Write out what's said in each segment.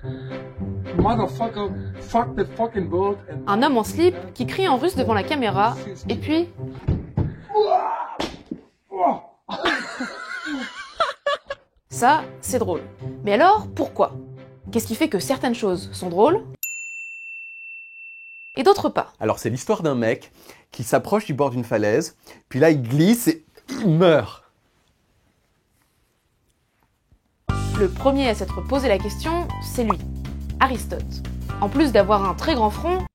Motherfucker, fuck the fucking world. Un homme en slip qui crie en russe devant la caméra, et puis... Ça, c'est drôle. Mais alors, pourquoi? Qu'est-ce qui fait que certaines choses sont drôles et d'autres pas? Alors c'est l'histoire d'un mec qui s'approche du bord d'une falaise, puis là il glisse et il meurt. Le premier à s'être posé la question, c'est lui, Aristote. En plus d'avoir un très grand front,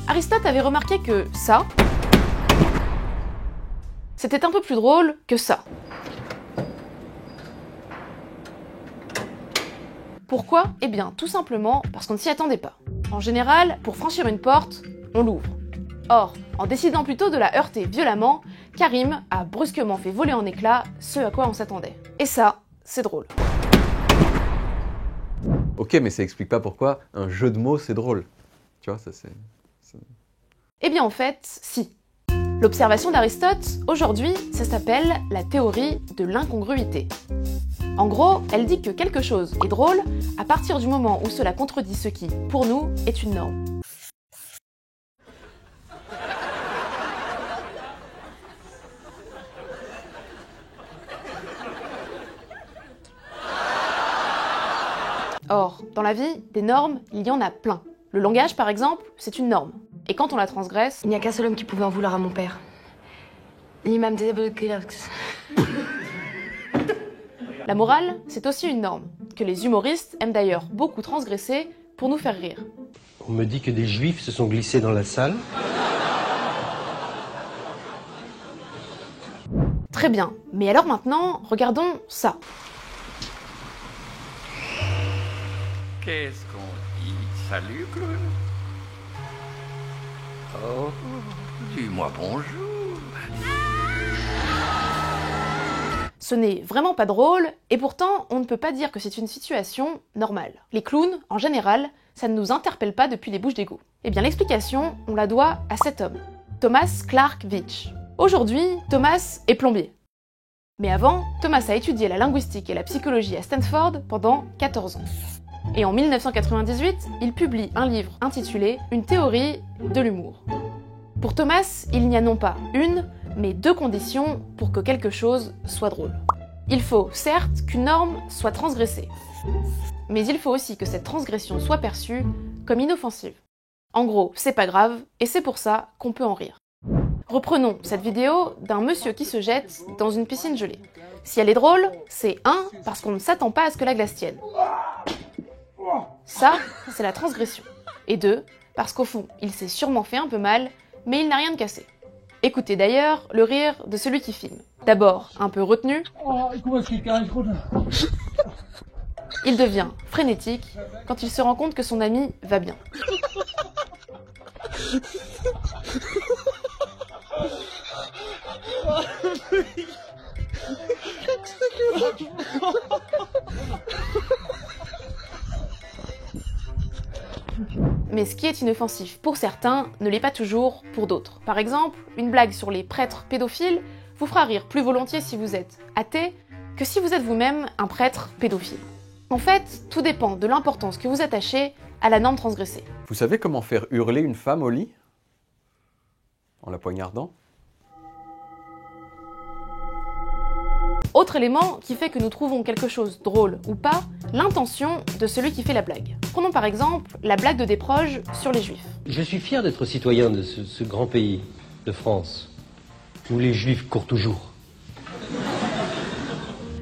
Aristote avait remarqué que ça, c'était un peu plus drôle que ça. Pourquoi? Eh bien, tout simplement parce qu'on ne s'y attendait pas. En général, pour franchir une porte, on l'ouvre. Or, en décidant plutôt de la heurter violemment, Karim a brusquement fait voler en éclats ce à quoi on s'attendait. Et ça, c'est drôle. Ok, mais ça explique pas pourquoi un jeu de mots c'est drôle. Tu vois, ça c'est... Eh bien en fait, si. L'observation d'Aristote, aujourd'hui, ça s'appelle la théorie de l'incongruité. En gros, elle dit que quelque chose est drôle à partir du moment où cela contredit ce qui, pour nous, est une norme. Or, dans la vie, des normes, il y en a plein. Le langage, par exemple, c'est une norme. Et quand on la transgresse... Il n'y a qu'un seul homme qui pouvait en vouloir à mon père. L'imam des La morale, c'est aussi une norme, que les humoristes aiment d'ailleurs beaucoup transgresser pour nous faire rire. On me dit que des juifs se sont glissés dans la salle. Très bien, mais alors maintenant, regardons ça. Qu'est-ce qu'on dit? Salut, clown. Oh, dis-moi bonjour. Ce n'est vraiment pas drôle, et pourtant, on ne peut pas dire que c'est une situation normale. Les clowns, en général, ça ne nous interpelle pas depuis les bouches d'égout. Eh bien, l'explication, on la doit à cet homme, Thomas Clark Veitch. Aujourd'hui, Thomas est plombier. Mais avant, Thomas a étudié la linguistique et la psychologie à Stanford pendant 14 ans. Et en 1998, il publie un livre intitulé « Une théorie de l'humour ». Pour Thomas, il n'y a non pas une, mais deux conditions pour que quelque chose soit drôle. Il faut, certes, qu'une norme soit transgressée. Mais il faut aussi que cette transgression soit perçue comme inoffensive. En gros, c'est pas grave, et c'est pour ça qu'on peut en rire. Reprenons cette vidéo d'un monsieur qui se jette dans une piscine gelée. Si elle est drôle, c'est 1, parce qu'on ne s'attend pas à ce que la glace tienne. Ça, c'est la transgression. Et 2, parce qu'au fond, il s'est sûrement fait un peu mal, mais il n'a rien de cassé. Écoutez d'ailleurs le rire de celui qui filme. D'abord un peu retenu, il devient frénétique quand il se rend compte que son ami va bien. Mais ce qui est inoffensif pour certains ne l'est pas toujours pour d'autres. Par exemple, une blague sur les prêtres pédophiles vous fera rire plus volontiers si vous êtes athée que si vous êtes vous-même un prêtre pédophile. En fait, tout dépend de l'importance que vous attachez à la norme transgressée. Vous savez comment faire hurler une femme au lit? En la poignardant? Autre élément qui fait que nous trouvons quelque chose drôle ou pas, l'intention de celui qui fait la blague. Prenons par exemple la blague de Desproges sur les juifs. Je suis fier d'être citoyen de ce grand pays, de France, où les juifs courent toujours.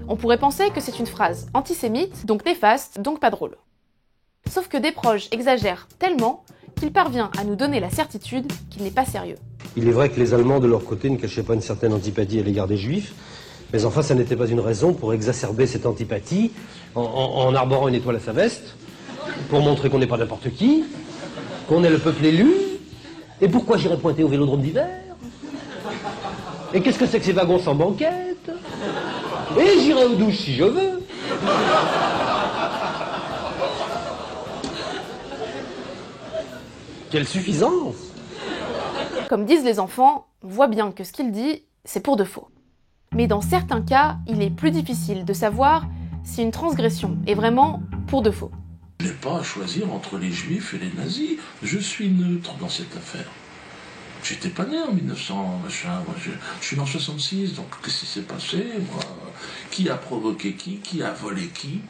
On pourrait penser que c'est une phrase antisémite, donc néfaste, donc pas drôle. Sauf que Desproges exagère tellement qu'il parvient à nous donner la certitude qu'il n'est pas sérieux. Il est vrai que les Allemands, de leur côté, ne cachaient pas une certaine antipathie à l'égard des juifs, mais enfin, ça n'était pas une raison pour exacerber cette antipathie en arborant une étoile à sa veste, pour montrer qu'on n'est pas n'importe qui, qu'on est le peuple élu, et pourquoi j'irais pointer au vélodrome d'hiver? Et qu'est-ce que c'est que ces wagons sans banquette? Et j'irai aux douches si je veux. Quelle suffisance! Comme disent les enfants, on voit bien que ce qu'il dit, c'est pour de faux. Mais dans certains cas, il est plus difficile de savoir si une transgression est vraiment pour de faux. Je n'ai pas à choisir entre les juifs et les nazis. Je suis neutre dans cette affaire. J'étais pas né en 1900, machin. Moi, je suis né en 66, donc qu'est-ce qui s'est passé, moi? Qui a provoqué qui a volé qui?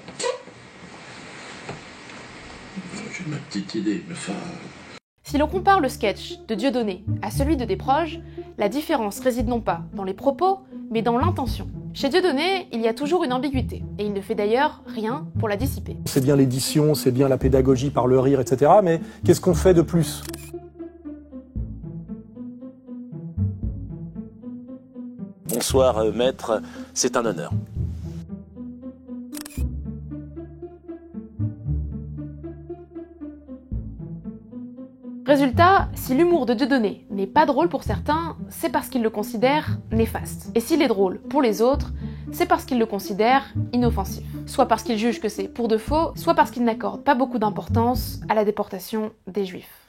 J'ai ma petite idée, mais enfin... Si l'on compare le sketch de Dieudonné à celui de Desproges, la différence réside non pas dans les propos, mais dans l'intention. Chez Dieudonné, il y a toujours une ambiguïté, et il ne fait d'ailleurs rien pour la dissiper. C'est bien l'édition, c'est bien la pédagogie par le rire, etc. Mais qu'est-ce qu'on fait de plus? Bonsoir maître, c'est un honneur. Résultat, si l'humour de Dieudonné n'est pas drôle pour certains, c'est parce qu'ils le considèrent néfaste. Et s'il est drôle pour les autres, c'est parce qu'ils le considèrent inoffensif. Soit parce qu'ils jugent que c'est pour de faux, soit parce qu'ils n'accordent pas beaucoup d'importance à la déportation des Juifs.